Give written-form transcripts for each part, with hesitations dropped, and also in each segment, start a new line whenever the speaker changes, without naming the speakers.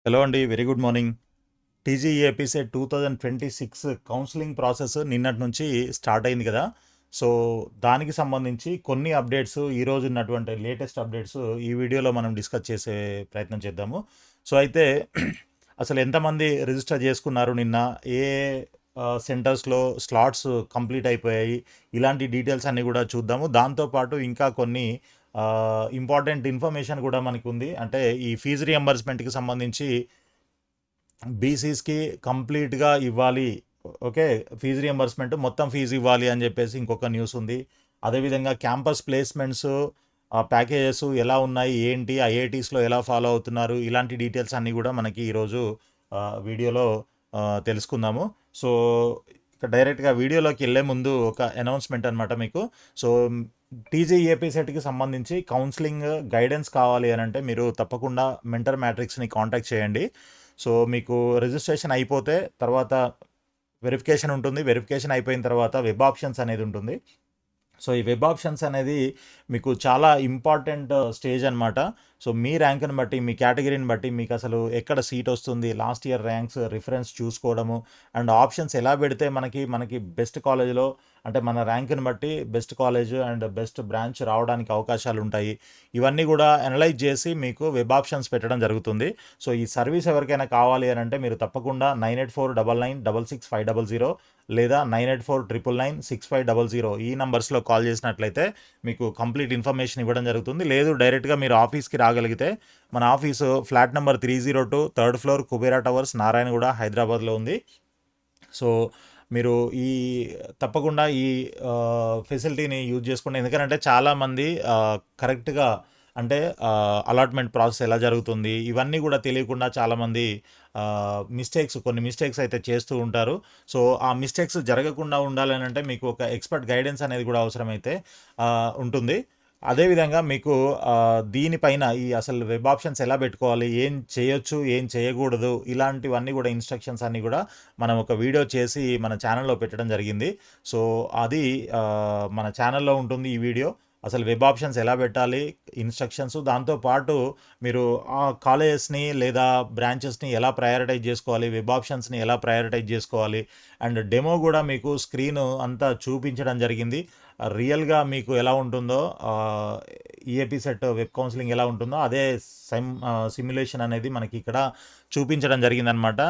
Hello అండి. Very good morning. TGAPCET 2026 counselling process నిన్నటి నుంచి స్టార్ట్ అయింది కదా! సో, దానికి సంబంధించి కొన్ని అప్డేట్స్ ఈరోజు ఉన్నటువంటి లేటెస్ట్ అప్డేట్స్ ఈ వీడియోలో మనం డిస్కస్ చేసే ప్రయత్నం చేద్దాము. సో, అయితే అసలు ఎంతమంది రిజిస్టర్ చేసుకున్నారు నిన్న? ఏ సెంటర్స్‌లో స్లాట్స్ కంప్లీట్ అయిపోయాయి? ఇలాంటి డీటెయిల్స్ అన్నీ కూడా చూద్దాము. దాంతో పాటు ఇంకా కొన్ని ఇంపార్టెంట్ ఇన్ఫర్మేషన్ కూడా మనకుంది. అంటే ఈ ఫీజు రియంబర్స్‌మెంట్‌కి సంబంధించి బీసీస్‌కి కంప్లీట్‌గా ఇవ్వాలి. ఓకే. ఫీజు రియంబర్స్‌మెంట్ మొత్తం ఫీజు ఇవ్వాలి అని చెప్పేసి ఇంకొక న్యూస్ ఉంది. అదేవిధంగా క్యాంపస్ ప్లేస్‌మెంట్స్ ప్యాకేజెస్ ఎలా ఉన్నాయి? ఏంటి? ఐఐటీస్‌లో ఎలా ఫాలో అవుతున్నారు? ఇలాంటి డీటెయిల్స్ అన్నీ కూడా మనకి ఈరోజు వీడియోలో తెలుసుకుందాము. సో, ఇక డైరెక్ట్‌గా వీడియోలోకి వెళ్ళే ముందు ఒక అనౌన్స్‌మెంట్ అనమాట మీకు. సో, టీజీఏపీ సెట్‌కి సంబంధించి కౌన్సిలింగ్ గైడెన్స్ కావాలి అనంటే మీరు తప్పకుండా మెంటర్ మ్యాట్రిక్స్‌ని కాంటాక్ట్ చేయండి. సో, మీకు రిజిస్ట్రేషన్ అయిపోతే తర్వాత వెరిఫికేషన్ ఉంటుంది. వెరిఫికేషన్ అయిపోయిన తర్వాత వెబ్ ఆప్షన్స్ అనేది ఉంటుంది. సో, ఈ వెబ్ ఆప్షన్స్ అనేది మీకు చాలా ఇంపార్టెంట్ స్టేజ్ అనమాట. సో, మీ ర్యాంక్‌ని బట్టి, మీ కేటగిరీని బట్టి మీకసలు ఎక్కడ సీట్ వస్తుంది, లాస్ట్ ఇయర్ ర్యాంక్స్ రిఫరెన్స్ చూసుకోవడము, అండ్ ఆప్షన్స్ ఎలా పెడితే మనకి బెస్ట్ కాలేజ్‌లో అంటే మన ర్యాంక్‌ని బట్టి best college and best branch రావడానికి అవకాశాలుంటాయి. ఇవన్నీ కూడా అనలైజ్ చేసి మీకు వెబ్ ఆప్షన్స్ పెట్టడం జరుగుతుంది. సో, ఈ సర్వీస్ ఎవరికైనా కావాలి అనంటే మీరు తప్పకుండా 9849966500 లేదా 98499650 ఈ నంబర్స్‌లో కాల్ చేసినట్లయితే మీకు కంప్లీట్ ఇన్ఫర్మేషన్ ఇవ్వడం జరుగుతుంది. లేదు డైరెక్ట్‌గా మీరు ఆఫీస్‌కి రాగలిగితే మన office flat number 302 third floor Kubera towers Narayanguda హైదరాబాద్‌లో ఉంది. సో, మీరు తప్పకుండా ఈ ఫెసిలిటీని యూజ్ చేసుకోండి. ఎందుకనంటే చాలామంది కరెక్ట్‌గా అంటే అలాట్‌మెంట్ ప్రాసెస్ ఎలా జరుగుతుంది, ఇవన్నీ కూడా తెలియకుండా చాలామంది కొన్ని మిస్టేక్స్ అయితే చేస్తూ ఉంటారు. సో, ఆ మిస్టేక్స్ జరగకుండా ఉండాలనంటే మీకు ఒక ఎక్స్‌పర్ట్ గైడెన్స్ అనేది కూడా అవసరమైతే ఉంటుంది. అదేవిధంగా మీకు దీనిపైన అసలు వెబ్ ఆప్షన్స్ ఎలా పెట్టుకోవాలి, ఏం చేయొచ్చు, ఏం చేయకూడదు, ఇలాంటివన్నీ కూడా ఇన్‌స్ట్రక్షన్స్ అన్నీ కూడా మనం ఒక వీడియో చేసి మన ఛానల్‌లో పెట్టడం జరిగింది. సో, అది మన ఛానల్‌లో ఉంటుంది ఈ వీడియో. అసలు వెబ్ ఆప్షన్స్ ఎలా పెట్టాలి, ఇన్‌స్ట్రక్షన్స్ దాంతో పాటు మీరు ఆ కాలేజెస్‌ని లేదా బ్రాంచెస్‌ని ఎలా ప్రయారిటైజ్ చేసుకోవాలి, వెబ్ ఆప్షన్స్‌ని ఎలా ప్రయారిటైజ్ చేసుకోవాలి, అండ్ డెమో కూడా మీకు స్క్రీను అంతా చూపించడం జరిగింది. రియల్‌గా మీకు ఎలా ఉంటుందో ఈఏపీ సెట్ వెబ్ కౌన్సిలింగ్ ఎలా ఉంటుందో అదే సిమ్యులేషన్ అనేది మనకి ఇక్కడ చూపించడం జరిగిందనమాట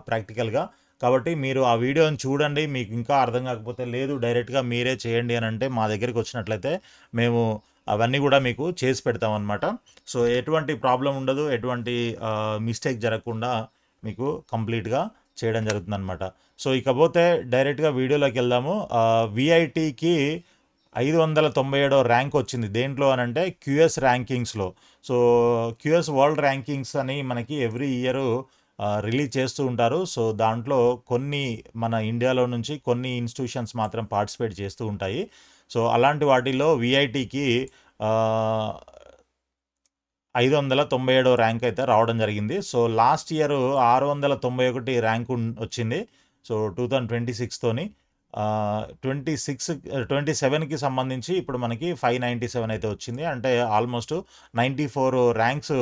ప్రాక్టికల్‌గా. కాబట్టి మీరు ఆ వీడియోని చూడండి. మీకు ఇంకా అర్థం కాకపోతే లేదు డైరెక్ట్‌గా మీరే చేయండి అనంటే మా దగ్గరికి వచ్చినట్లయితే మేము అవన్నీ కూడా మీకు చేసి పెడతామన్నమాట. సో, ఎటువంటి ప్రాబ్లమ్ ఉండదు. ఎటువంటి మిస్టేక్ జరగకుండా మీకు కంప్లీట్‌గా చేయడం జరుగుతుందనమాట. సో, ఇకపోతే డైరెక్ట్‌గా వీడియోలోకెళ్దాము. వీఐటీకి 597 ర్యాంక్ వచ్చింది. దేంట్లో అనంటే క్యూఎస్ ర్యాంకింగ్స్‌లో. సో, క్యూఎస్ వరల్డ్ ర్యాంకింగ్స్ అని మనకి ఎవ్రీ ఇయరు రిలీజ్ చేస్తూ ఉంటారు. సో, దాంట్లో కొన్ని మన ఇండియాలో నుంచి కొన్ని ఇన్‌స్టిట్యూషన్స్ మాత్రం పార్టిసిపేట్ చేస్తూ ఉంటాయి. సో, అలాంటి వాటిల్లో వీఐటీకి ఆహ్, 597 ర్యాంక్ అయితే రావడం జరిగింది. సో, లాస్ట్ ఇయర్ 691 ర్యాంక్ వచ్చింది. సో, 2026తోని 27కి సంబంధించి ఇప్పుడు మనకి 597 అయితే వచ్చింది. అంటే ఆల్మోస్ట్ 94 ర్యాంక్స్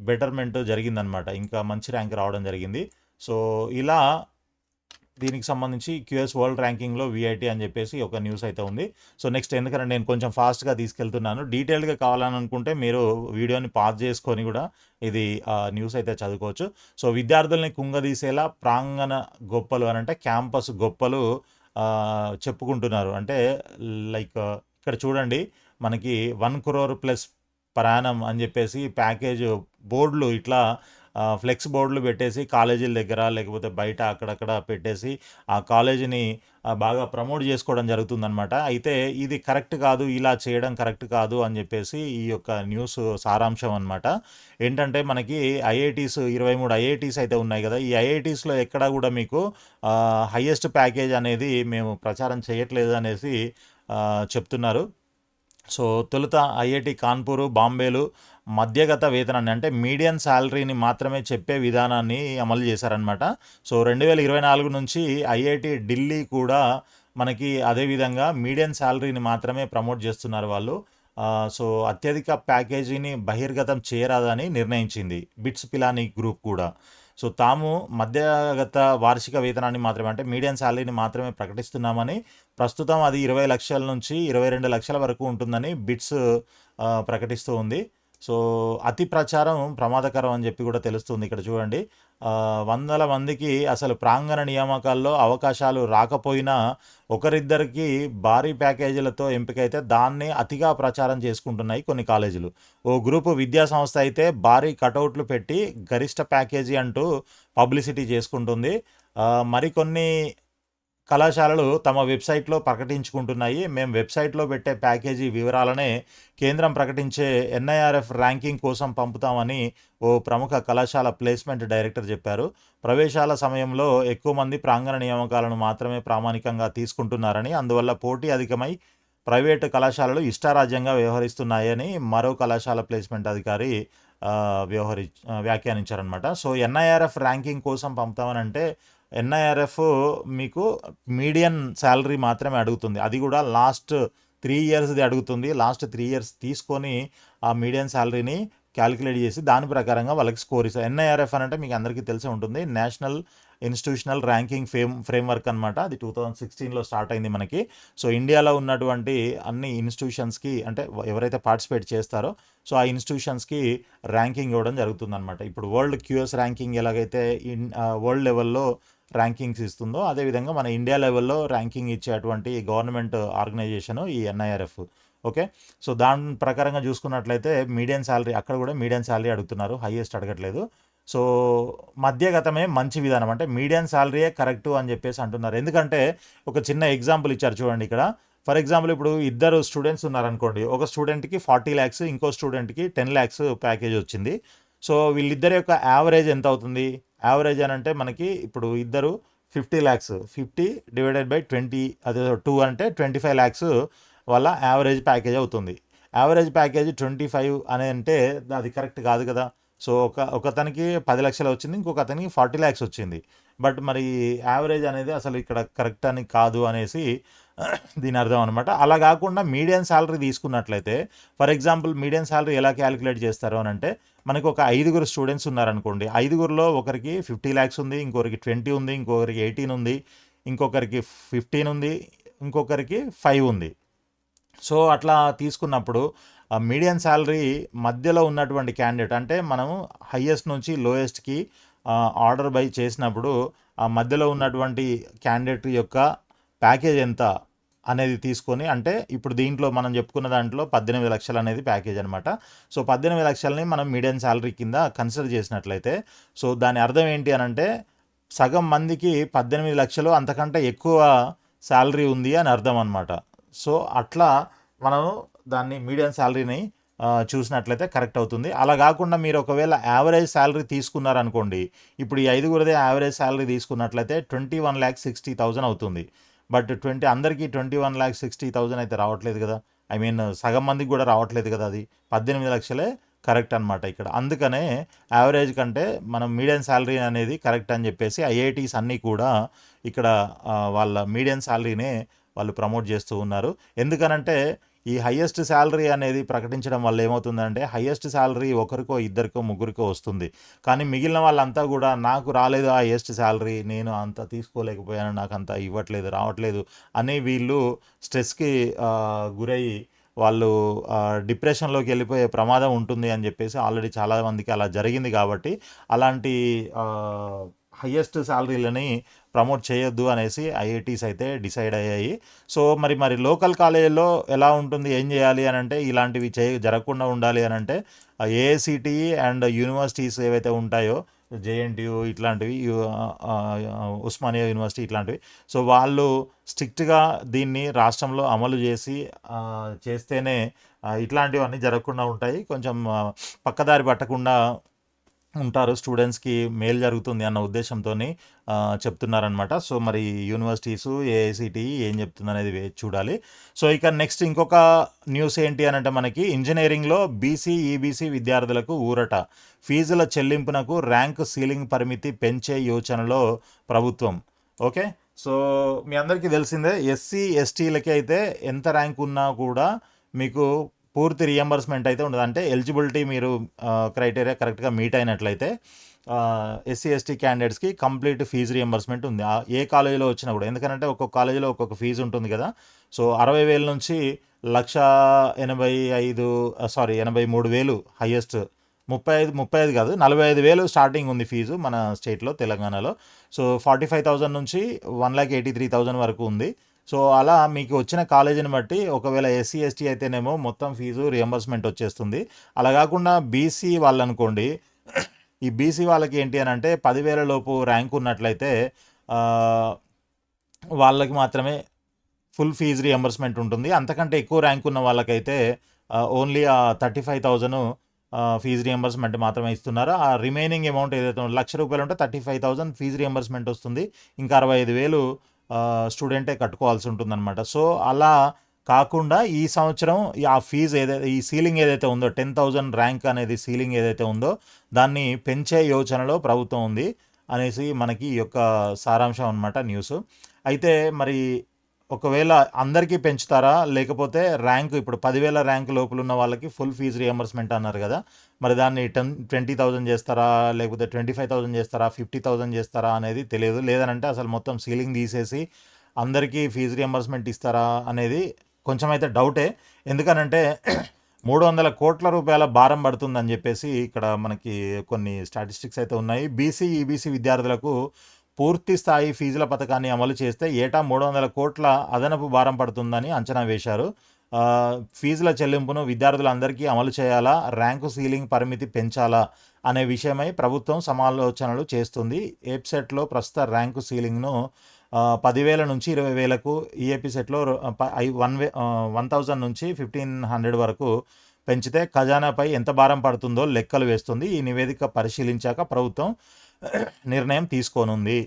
బెటర్మెంట్ జరిగిందనమాట. ఇంకా మంచి ర్యాంక్ రావడం జరిగింది. సో, ఇలా దీనికి సంబంధించి క్యూఎస్ వరల్డ్ ర్యాంకింగ్‌లో వీఐటీ అని చెప్పేసి ఒక న్యూస్ అయితే ఉంది. సో, నెక్స్ట్ ఎందుకంటే నేను కొంచెం ఫాస్ట్‌గా తీసుకెళ్తున్నాను. డీటెయిల్‌గా కావాలని అనుకుంటే మీరు వీడియోని పాజ్ చేసుకొని కూడా ఇది న్యూస్ అయితే చదువుకోవచ్చు. సో, విద్యార్థుల్ని కుంగదీసేలా ప్రాంగణ గొప్పలు అనంటే క్యాంపస్ గొప్పలు చెప్పుకుంటున్నారు. అంటే లైక్ ఇక్కడ చూడండి మనకి 1,00,00,000 ప్లస్ పర్ యానమ్ అని చెప్పేసి ప్యాకేజ్ బోర్డులు ఇట్లా ఫ్లెక్స్ బోర్డులు పెట్టేసి కాలేజీల దగ్గర లేకపోతే బయట అక్కడక్కడ పెట్టేసి ఆ కాలేజీని బాగా ప్రమోట్ చేసుకోవడం జరుగుతుందనమాట. అయితే ఇది కరెక్ట్ కాదు, ఇలా చేయడం కరెక్ట్ కాదు అని చెప్పేసి ఈ యొక్క న్యూస్ సారాంశం అనమాట. ఏంటంటే మనకి ఐఐటీస్ 23 ఐఐటీస్ అయితే ఉన్నాయి కదా! ఈ ఐఐటీస్‌లో ఎక్కడా కూడా మీకు హైయెస్ట్ ప్యాకేజ్ అనేది మేము ప్రచారం చేయట్లేదు అనేసి చెప్తున్నారు. సో, తొలుత ఐఐటీ కాన్పూరు, బాంబేలు మధ్యగత వేతనాన్ని అంటే మీడియన్ సాలరీని మాత్రమే చెప్పే విధానాన్ని అమలు చేశారనమాట. సో, 2024 నుంచి ఐఐటీ ఢిల్లీ కూడా మనకి అదే విధంగా మీడియన్ సాలరీని మాత్రమే ప్రమోట్ చేస్తున్నారు వాళ్ళు. సో అత్యధిక ప్యాకేజీని బహిర్గతం చేయరాదని నిర్ణయించింది బిట్స్ పిలానీ గ్రూప్ కూడా. సో తాము మధ్యగత వార్షిక వేతనాన్ని మాత్రమే, అంటే మీడియం శాలరీని మాత్రమే ప్రకటిస్తున్నామని, ప్రస్తుతం అది 20 లక్షల నుంచి 22 లక్షల వరకు ఉంటుందని బిట్స్ ప్రకటిస్తూ ఉంది. సో అతి ప్రచారం ప్రమాదకరం అని చెప్పి కూడా తెలుస్తుంది. ఇక్కడ చూడండి, వందల మందికి అసలు ప్రాంగణ నియామకాల్లో అవకాశాలు రాకపోయినా ఒకరిద్దరికి భారీ ప్యాకేజీలతో ఎంపికైతే దాన్ని అతిగా ప్రచారం చేసుకుంటున్నాయి కొన్ని కాలేజీలు. ఓ గ్రూపు విద్యా సంస్థ అయితే భారీ కటౌట్లు పెట్టి గరిష్ట ప్యాకేజీ అంటూ పబ్లిసిటీ చేసుకుంటుంది. మరికొన్ని కళాశాలలు తమ వెబ్సైట్లో ప్రకటించుకుంటున్నాయి. మేము వెబ్సైట్లో పెట్టే ప్యాకేజీ వివరాలనే కేంద్రం ప్రకటించే ఎన్ఐఆర్ఎఫ్ ర్యాంకింగ్ కోసం పంపుతామని ఓ ప్రముఖ కళాశాల ప్లేస్మెంట్ డైరెక్టర్ చెప్పారు. ప్రవేశాల సమయంలో ఎక్కువ మంది ప్రాంగణ నియామకాలను మాత్రమే ప్రామాణికంగా తీసుకుంటున్నారని, అందువల్ల పోటీ అధికమై ప్రైవేటు కళాశాలలు ఇష్టారాజ్యంగా వ్యవహరిస్తున్నాయని మరో కళాశాల ప్లేస్మెంట్ అధికారి వ్యాఖ్యానించారనమాట. సో ఎన్ఐఆర్ఎఫ్ ర్యాంకింగ్ కోసం పంపుతామని అంటే ఎన్ఐఆర్ఎఫ్ మీకు మీడియన్ శాలరీ మాత్రమే అడుగుతుంది. అది కూడా లాస్ట్ 3 ఇయర్స్ది అడుగుతుంది. లాస్ట్ 3 ఇయర్స్ తీసుకొని ఆ మీడియన్ శాలరీని క్యాలిక్యులేట్ చేసి దాని ప్రకారంగా వాళ్ళకి స్కోర్ ఇస్తారు. ఎన్ఐఆర్ఎఫ్ అని అంటే మీకు అందరికీ తెలిసే ఉంటుంది, నేషనల్ ఇన్స్టిట్యూషనల్ ర్యాంకింగ్ ఫ్రేమ్వర్క్ అనమాట. అది 2016లో స్టార్ట్ అయింది మనకి. సో ఇండియాలో ఉన్నటువంటి అన్ని ఇన్స్టిట్యూషన్స్కి, అంటే ఎవరైతే పార్టిసిపేట్ చేస్తారో సో ఆ ఇన్స్టిట్యూషన్స్కి ర్యాంకింగ్ ఇవ్వడం జరుగుతుందన్నమాట. ఇప్పుడు వరల్డ్ క్యూఎస్ ర్యాంకింగ్ ఎలాగైతే వరల్డ్ లెవెల్లో ర్యాంకింగ్స్ ఇస్తుందో, అదేవిధంగా మన ఇండియా లెవెల్లో ర్యాంకింగ్ ఇచ్చేటువంటి గవర్నమెంట్ ఆర్గనైజేషను ఈ ఎన్ఐఆర్ఎఫ్. ఓకే, సో దాని ప్రకారంగా చూసుకున్నట్లయితే మీడియం శాలరీ, అక్కడ కూడా మీడియం శాలరీ అడుగుతున్నారు, హైయెస్ట్ అడగట్లేదు. సో మధ్యగతమే మంచి విధానం, అంటే మీడియం శాలరీయే కరెక్టు అని చెప్పేసి అంటున్నారు. ఎందుకంటే ఒక చిన్న ఎగ్జాంపుల్ ఇచ్చారు చూడండి ఇక్కడ. ఫర్ ఎగ్జాంపుల్ ఇప్పుడు ఇద్దరు స్టూడెంట్స్ ఉన్నారనుకోండి, ఒక స్టూడెంట్కి 40 lakhs, ఇంకో స్టూడెంట్కి 10 lakhs ప్యాకేజ్ వచ్చింది. సో వీళ్ళిద్దరి యొక్క యావరేజ్ ఎంత అవుతుంది? యావరేజ్ అని అంటే మనకి ఇప్పుడు ఇద్దరు 50 lakhs, 50 డివైడెడ్ బై 20, అదే 2 అంటే 25 lakhs వాళ్ళ యావరేజ్ ప్యాకేజ్ అవుతుంది. యావరేజ్ ప్యాకేజ్ 25 అని అంటే అది కరెక్ట్ కాదు కదా. సో ఒకతనికి 10 లక్షలు వచ్చింది, ఇంకొక అతనికి 40 lakhs వచ్చింది. బట్ మరి యావరేజ్ అనేది అసలు ఇక్కడ కరెక్ట్ అని కాదు అనేసి దీని అర్థం అనమాట. అలా కాకుండా మీడియం శాలరీ తీసుకున్నట్లయితే, ఫర్ ఎగ్జాంపుల్ మీడియం శాలరీ ఎలా క్యాలిక్యులేట్ చేస్తారు అని అంటే, మనకు ఒక 5 స్టూడెంట్స్ ఉన్నారనుకోండి, 5లో ఒకరికి 50 lakhs ఉంది, ఇంకొకరికి 20 ఉంది, ఇంకొకరికి 18 ఉంది, ఇంకొకరికి 15 ఉంది, ఇంకొకరికి 5 ఉంది. సో అట్లా తీసుకున్నప్పుడు మీడియం శాలరీ మధ్యలో ఉన్నటువంటి క్యాండిడేట్, అంటే మనము హయ్యెస్ట్ నుంచి లోయెస్ట్కి ఆర్డర్ బై చేసినప్పుడు ఆ మధ్యలో ఉన్నటువంటి క్యాండిడేట్ యొక్క ప్యాకేజ్ ఎంత అనేది తీసుకొని, అంటే ఇప్పుడు దీంట్లో మనం చెప్పుకున్న దాంట్లో 18 లక్షలు అనేది ప్యాకేజ్ అనమాట. సో 18 లక్షలని మనం మీడియం శాలరీ కింద కన్సిడర్ చేసినట్లయితే, సో దాని అర్థం ఏంటి అని అంటే సగం మందికి 18 లక్షలు అంతకంటే ఎక్కువ శాలరీ ఉంది అని అర్థం అనమాట. సో అట్లా మనం దాన్ని మీడియం శాలరీని చూసినట్లయితే కరెక్ట్ అవుతుంది. అలా కాకుండా మీరు ఒకవేళ యావరేజ్ శాలరీ తీసుకున్నారనుకోండి, ఇప్పుడు ఈ 5గురిదే యావరేజ్ శాలరీ తీసుకున్నట్లయితే 21,60,000 అవుతుంది. బట్ అందరికీ 21,60,000 అయితే రావట్లేదు కదా. ఐ మీన్ సగం మందికి కూడా రావట్లేదు కదా. అది 18 లక్షలే కరెక్ట్ అనమాట ఇక్కడ. అందుకనే యావరేజ్ కంటే మనం మీడియం శాలరీ అనేది కరెక్ట్ అని చెప్పేసి ఐఐటీస్ అన్నీ కూడా ఇక్కడ వాళ్ళ మీడియం శాలరీనే వాళ్ళు ప్రమోట్ చేస్తూ ఉన్నారు. ఎందుకనంటే ఈ హయ్యెస్ట్ శాలరీ అనేది ప్రకటించడం వల్ల ఏమవుతుందంటే, హయ్యెస్ట్ శాలరీ ఒకరికో ఇద్దరికో ముగ్గురికో వస్తుంది, కానీ మిగిలిన వాళ్ళంతా కూడా నాకు రాలేదు ఆ హయ్యెస్ట్ శాలరీ, నేను అంత తీసుకోలేకపోయాను, నాకు అంత ఇవ్వట్లేదు, రావట్లేదు అని వీళ్ళు స్ట్రెస్కి గురయ్యి వాళ్ళు డిప్రెషన్లోకి వెళ్ళిపోయే ప్రమాదం ఉంటుంది అని చెప్పేసి ఆల్రెడీ చాలామందికి అలా జరిగింది. కాబట్టి అలాంటి హయ్యెస్ట్ శాలరీలని ప్రమోట్ చేయొద్దు అనేసి ఐఐటీస్ అయితే డిసైడ్ అయ్యాయి. సో మరి లోకల్ కాలేజీల్లో ఎలా ఉంటుంది, ఏం చేయాలి అని అంటే, ఇలాంటివి జరగకుండా ఉండాలి అని అంటే ఏఐసిటిఈ అండ్ యూనివర్సిటీస్ ఏవైతే ఉంటాయో, జేఎన్టీయూ ఇట్లాంటివి, ఉస్మానియా యూనివర్సిటీ ఇట్లాంటివి, సో వాళ్ళు స్ట్రిక్ట్గా దీన్ని రాష్ట్రంలో అమలు చేస్తేనే ఇట్లాంటివన్నీ జరగకుండా ఉంటాయి. కొంచెం పక్కదారి పట్టకుండా ఉంటారు, స్టూడెంట్స్కి మేలు జరుగుతుంది అన్న ఉద్దేశంతో చెప్తున్నారనమాట. సో మరి యూనివర్సిటీసు ఏఐసిటిఈ ఏం చెప్తుంది అనేది చూడాలి. సో ఇక నెక్స్ట్ ఇంకొక న్యూస్ ఏంటి అని అంటే, మనకి ఇంజనీరింగ్లో బీసీ ఈబీసీ విద్యార్థులకు ఊరట, ఫీజుల చెల్లింపునకు ర్యాంక్ సీలింగ్ పరిమితి పెంచే యోచనలో ప్రభుత్వం. ఓకే, సో మీ అందరికీ తెలిసిందే, ఎస్సీ ఎస్టీలకి అయితే ఎంత ర్యాంక్ ఉన్నా కూడా మీకు పూర్తి రియంబర్స్మెంట్ అయితే ఉండదు. అంటే ఎలిజిబిలిటీ మీరు క్రైటీరియా కరెక్ట్గా మీట్ అయినట్లయితే ఎస్సీ ఎస్టీ క్యాండిడేట్స్కి కంప్లీట్ ఫీజు రియంబర్స్మెంట్ ఉంది. ఏ కాలేజీలో వచ్చినా కూడా, ఎందుకంటే ఒక్కొక్క కాలేజీలో ఒక్కొక్క ఫీజు ఉంటుంది కదా. సో 60,000 నుంచి 83,000 హైయెస్ట్. 35 కాదు, 45,000 స్టార్టింగ్ ఉంది ఫీజు మన స్టేట్లో, తెలంగాణలో. సో 45,000 నుంచి 1,83,000 వరకు ఉంది. సో అలా మీకు వచ్చిన కాలేజీని బట్టి, ఒకవేళ ఎస్సీ ఎస్టీ అయితేనేమో మొత్తం ఫీజు రియంబర్స్మెంట్ వచ్చేస్తుంది. అలా కాకుండా బీసీ వాళ్ళు అనుకోండి, ఈ బీసీ వాళ్ళకి ఏంటి అని అంటే 10,000 లోపు ర్యాంక్ ఉన్నట్లయితే వాళ్ళకి మాత్రమే ఫుల్ ఫీజు రియంబర్స్మెంట్ ఉంటుంది. అంతకంటే ఎక్కువ ర్యాంక్ ఉన్న వాళ్ళకైతే ఓన్లీ 35,000 ఫీజు రియంబర్స్మెంట్ మాత్రమే ఇస్తున్నారు. ఆ రిమైనింగ్ అమౌంట్ ఏదైతే ₹1,00,000 ఉంటే 35,000 ఫీజు రియంబర్స్మెంట్ వస్తుంది. ఇంకా 65,000 స్టూడెంటే కట్టుకోవాల్సి ఉంటుందన్నమాట. సో అలా కాకుండా ఈ సంవత్సరం ఆ ఫీజు ఏదైతే, ఈ సీలింగ్ ఏదైతే ఉందో 10,000 ర్యాంక్ అనేది సీలింగ్ ఏదైతే ఉందో దాన్ని పెంచే యోచనలో ప్రభుత్వం ఉంది అనేసి మనకి ఈ యొక్క సారాంశం అనమాట న్యూస్. అయితే మరి ఒకవేళ అందరికీ పెంచుతారా, లేకపోతే ర్యాంక్ ఇప్పుడు 10,000 ర్యాంక్ లోపల ఉన్న వాళ్ళకి ఫుల్ ఫీజు రియంబర్స్మెంట్ అన్నారు కదా, మరి దాన్ని 20,000 చేస్తారా, లేకపోతే 25,000 చేస్తారా, 50,000 చేస్తారా అనేది తెలియదు. లేదనంటే అసలు మొత్తం సీలింగ్ తీసేసి అందరికీ ఫీజు రియంబర్స్మెంట్ ఇస్తారా అనేది కొంచెం అయితే డౌటే. ఎందుకనంటే 300 కోట్ల రూపాయల భారం పడుతుందని చెప్పేసి ఇక్కడ మనకి కొన్ని స్టాటిస్టిక్స్ అయితే ఉన్నాయి. బీసీ ఈబీసీ విద్యార్థులకు పూర్తి స్థాయి ఫీజుల పథకాన్ని అమలు చేస్తే ఏటా 300 కోట్ల అదనపు భారం పడుతుందని అంచనా వేశారు. ఫీజుల చెల్లింపును విద్యార్థులందరికీ అమలు చేయాలా, ర్యాంకు సీలింగ్ పరిమితి పెంచాలా అనే విషయమై ప్రభుత్వం సమాలోచనలు చేస్తుంది. ఏప్సెట్లో ప్రస్తుత ర్యాంకు సీలింగ్ను 10,000 నుంచి 20,000కు, ఈఏపీ సెట్లో 1,000 నుంచి 1,500 వరకు పెంచితే ఖజానాపై ఎంత భారం పడుతుందో లెక్కలు వేస్తుంది. ఈ నివేదిక పరిశీలించాక ప్రభుత్వం నిర్ణయం తీసుకోనుంది.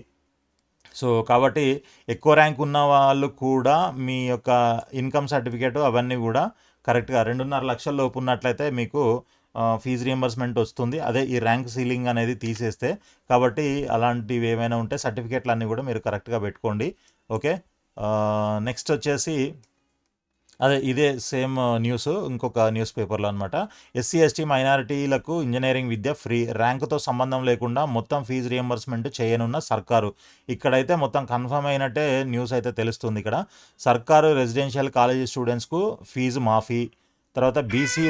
సో కాబట్టి ఎక్కువ ర్యాంక్ ఉన్న వాళ్ళు కూడా మీ యొక్క ఇన్కమ్ సర్టిఫికేట్ అవన్నీ కూడా కరెక్ట్గా 2.5 లక్షల లోపు ఉన్నట్లయితే మీకు ఫీజు రియంబర్స్మెంట్ వస్తుంది. అదే ఈ ర్యాంక్ సీలింగ్ అనేది తీసేస్తే. కాబట్టి అలాంటివి ఏమైనా ఉంటే సర్టిఫికేట్లు అన్నీ కూడా మీరు కరెక్ట్గా పెట్టుకోండి. ఓకే, నెక్స్ట్ వచ్చేసి ఇదే సేమ్ న్యూస్ ఇంకొక న్యూస్ పేపర్లో అనమాట. ఎస్సీ ఎస్టీ మైనారిటీలకు ఇంజనీరింగ్ విద్య ఫ్రీ, ర్యాంకుతో సంబంధం లేకుండా మొత్తం ఫీజు రియంబర్స్మెంట్ చేయనున్న సర్కారు. ఇక్కడైతే మొత్తం కన్ఫర్మ్ అయినట్టే న్యూస్ అయితే తెలుస్తుంది. ఇక్కడ సర్కారు రెసిడెన్షియల్ కాలేజీ స్టూడెంట్స్కు ఫీజు మాఫీ. తర్వాత బీసీ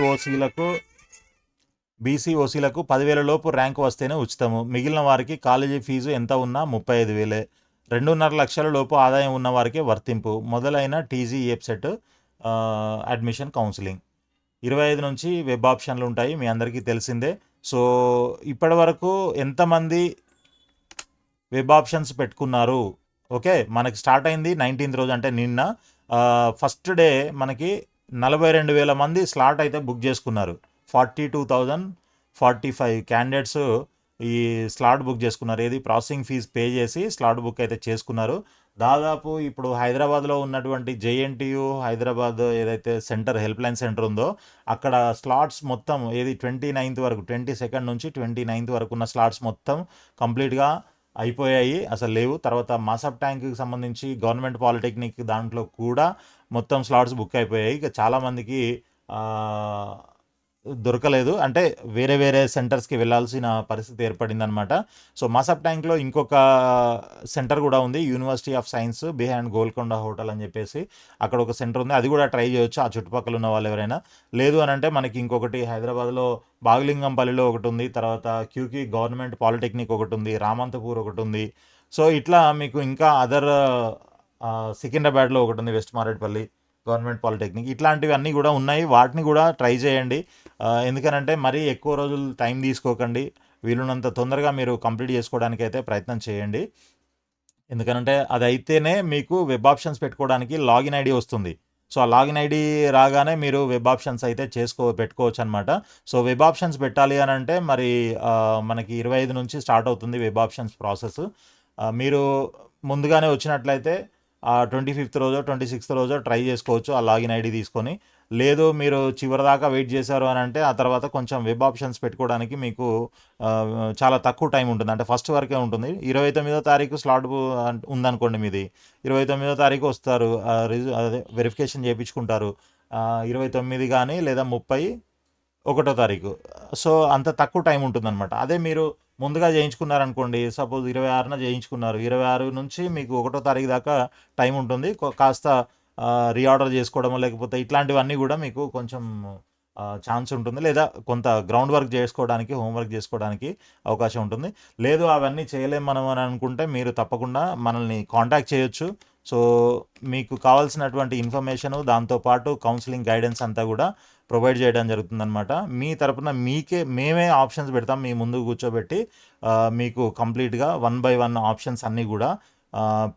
ఓసీలకు 10,000 లోపు ర్యాంక్ వస్తేనే ఉచితము. మిగిలిన వారికి కాలేజీ ఫీజు ఎంత ఉన్నా 35,000. 2.5 లక్షల లోపు ఆదాయం ఉన్న వారికి వర్తింపు. మొదలైన టీజీ వెబ్సైట్ అడ్మిషన్ కౌన్సిలింగ్. 25 నుంచి వెబ్ ఆప్షన్లు ఉంటాయి, మీ అందరికీ తెలిసిందే. సో ఇప్పటి వరకు ఎంతమంది వెబ్ ఆప్షన్స్ పెట్టుకున్నారు? ఓకే, మనకి స్టార్ట్ అయింది 19th రోజు, అంటే నిన్న. ఫస్ట్ డే మనకి 42,000 మంది స్లాట్ అయితే బుక్ చేసుకున్నారు. 42,045 క్యాండిడేట్స్ ఈ స్లాట్ బుక్ చేసుకున్నారు. ఏది ప్రాసెసింగ్ ఫీజ్ పే చేసి స్లాట్ బుక్ అయితే చేసుకున్నారు. దాదాపు ఇప్పుడు హైదరాబాద్లో ఉన్నటువంటి జేఎన్టీయు హైదరాబాద్ ఏదైతే సెంటర్, హెల్ప్ లైన్ సెంటర్ ఉందో, అక్కడ స్లాట్స్ మొత్తం ఏది 29th వరకు, 22nd నుంచి 29th వరకు ఉన్న స్లాట్స్ మొత్తం కంప్లీట్గా అయిపోయాయి, అసలు లేవు. తర్వాత మాసప్ ట్యాంక్కి సంబంధించి గవర్నమెంట్ పాలిటెక్నిక్ దాంట్లో కూడా మొత్తం స్లాట్స్ బుక్ అయిపోయాయి. ఇక చాలామందికి దొరకలేదు, అంటే వేరే వేరే సెంటర్స్కి వెళ్ళాల్సిన పరిస్థితి ఏర్పడిందనమాట. సో మాసప్ ట్యాంక్లో ఇంకొక సెంటర్ కూడా ఉంది, university of science behind Golconda hotel అని చెప్పేసి అక్కడ ఒక సెంటర్ ఉంది. అది కూడా ట్రై చేయొచ్చు ఆ చుట్టుపక్కల ఉన్న వాళ్ళు ఎవరైనా. లేదు అని అంటే మనకి ఇంకొకటి హైదరాబాద్లో బాగలింగంపల్లిలో ఒకటి ఉంది, తర్వాత క్యూకి గవర్నమెంట్ పాలిటెక్నిక్ ఒకటి ఉంది, రామంతపూర్ ఒకటి ఉంది. సో ఇట్లా మీకు ఇంకా అదర్ సికింద్రాబాద్లో ఒకటి ఉంది, వెస్ట్ మారేడ్పల్లి గవర్నమెంట్ పాలిటెక్నిక్, ఇట్లాంటివి అన్నీ కూడా ఉన్నాయి. వాటిని కూడా ట్రై చేయండి. ఎందుకనంటే మరీ ఎక్కువ రోజులు టైం తీసుకోకండి, వీలున్నంత తొందరగా మీరు కంప్లీట్ చేసుకోవడానికి అయితే ప్రయత్నం చేయండి. ఎందుకనంటే అది అయితేనే మీకు వెబ్ ఆప్షన్స్ పెట్టుకోవడానికి లాగిన్ ఐడి వస్తుంది. సో ఆ లాగిన్ ఐడి రాగానే మీరు వెబ్ ఆప్షన్స్ అయితే పెట్టుకోవచ్చు అనమాట. సో వెబ్ ఆప్షన్స్ పెట్టాలి అని అంటే మరి మనకి 25 నుంచి స్టార్ట్ అవుతుంది వెబ్ ఆప్షన్స్ ప్రాసెస్. మీరు ముందుగానే వచ్చినట్లయితే 25th రోజో 26th రోజో ట్రై చేసుకోవచ్చు ఆ లాగిన్ ఐడి తీసుకొని. లేదు మీరు చివరిదాకా వెయిట్ చేశారు అని అంటే ఆ తర్వాత కొంచెం వెబ్ ఆప్షన్స్ పెట్టుకోవడానికి మీకు చాలా తక్కువ టైం ఉంటుంది, అంటే ఫస్ట్ వరకే ఉంటుంది. 29వ తారీఖు స్లాట్ ఉందనుకోండి, మీది 29వ తారీఖు వస్తారు, అదే వెరిఫికేషన్ చేయించుకుంటారు. 29 కానీ లేదా 31 సో అంత తక్కువ టైం ఉంటుందన్నమాట. అదే మీరు ముందుగా చేయించుకున్నారనుకోండి, సపోజ్ 26న చేయించుకున్నారు, 26 నుంచి మీకు 1 తారీఖు దాకా టైం ఉంటుంది. కాస్త రీఆర్డర్ చేసుకోవడమో లేకపోతే ఇట్లాంటివన్నీ కూడా మీకు కొంచెం ఛాన్స్ ఉంటుంది, లేదా కొంత గ్రౌండ్ వర్క్ చేసుకోవడానికి, హోంవర్క్ చేసుకోవడానికి అవకాశం ఉంటుంది. లేదు అవన్నీ చేయలేం మనం అని అనుకుంటే మీరు తప్పకుండా మనల్ని కాంటాక్ట్ చేయొచ్చు. సో మీకు కావాల్సినటువంటి ఇన్ఫర్మేషను, దాంతోపాటు కౌన్సిలింగ్ గైడెన్స్ అంతా కూడా ప్రొవైడ్ చేయడం జరుగుతుందనమాట. మీ తరపున మేమే ఆప్షన్స్ పెడతాం మీ ముందు కూర్చోబెట్టి, మీకు కంప్లీట్గా 1 బై 1 ఆప్షన్స్ అన్నీ కూడా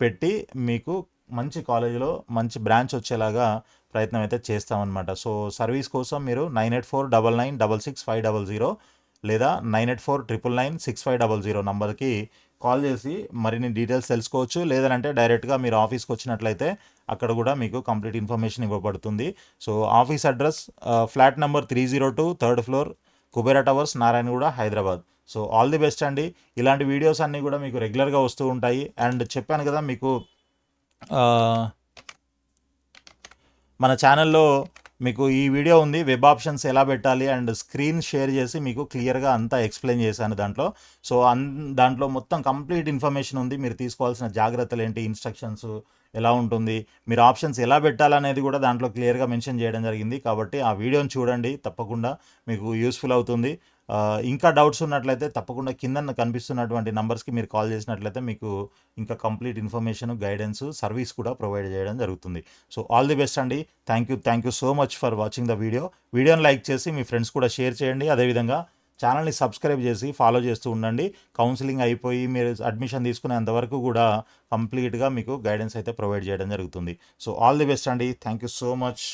పెట్టి మీకు మంచి కాలేజీలో మంచి బ్రాంచ్ వచ్చేలాగా ప్రయత్నం అయితే చేస్తామన్నమాట. సో సర్వీస్ కోసం మీరు 9849966500 లేదా 9849965500 నంబర్కి కాల్ చేసి మరిన్ని డీటెయిల్స్ తెలుసుకోవచ్చు. లేదంటే డైరెక్ట్గా మీరు ఆఫీస్కి వచ్చినట్లయితే అక్కడ కూడా మీకు కంప్లీట్ ఇన్ఫర్మేషన్ ఇవ్వబడుతుంది. So office address flat number 302 third floor, Kubera towers, Narayanguda, Hyderabad. So all the best అండి. ఇలాంటి వీడియోస్ అన్నీ కూడా మీకు రెగ్యులర్గా వస్తూ ఉంటాయి. అండ్ చెప్పాను కదా మీకు మన ఛానల్లో మీకు ఈ వీడియో ఉంది, వెబ్ ఆప్షన్స్ ఎలా పెట్టాలి అండ్ స్క్రీన్ షేర్ చేసి మీకు క్లియర్గా అంతా ఎక్స్ప్లెయిన్ చేశాను దాంట్లో. సో దాంట్లో మొత్తం కంప్లీట్ ఇన్ఫర్మేషన్ ఉంది. మీరు తీసుకోవాల్సిన జాగ్రత్తలు ఏంటి, ఇన్స్ట్రక్షన్స్ ఎలా ఉంటుంది, మీరు ఆప్షన్స్ ఎలా పెట్టాలనేది కూడా దాంట్లో క్లియర్గా మెన్షన్ చేయడం జరిగింది. కాబట్టి ఆ వీడియోని చూడండి, తప్పకుండా మీకు యూస్ఫుల్ అవుతుంది. ఇంకా డౌట్స్ ఉన్నట్లయితే తప్పకుండా కింద కనిపిస్తున్నటువంటి నంబర్స్కి మీరు కాల్ చేసినట్లయితే మీకు ఇంకా కంప్లీట్ ఇన్ఫర్మేషన్, గైడెన్స్, సర్వీస్ కూడా ప్రొవైడ్ చేయడం జరుగుతుంది. సో ఆల్ ది బెస్ట్ అండి. Thank you so much for watching the వీడియోని లైక్ చేసి మీ ఫ్రెండ్స్ కూడా షేర్ చేయండి. అదేవిధంగా ఛానల్ని సబ్స్క్రైబ్ చేసి ఫాలో చేస్తూ ఉండండి. కౌన్సిలింగ్ అయిపోయి మీరు అడ్మిషన్ తీసుకునేంతవరకు కూడా కంప్లీట్గా మీకు గైడెన్స్ అయితే ప్రొవైడ్ చేయడం జరుగుతుంది. సో ఆల్ ది బెస్ట్ అండి. Thank you so much.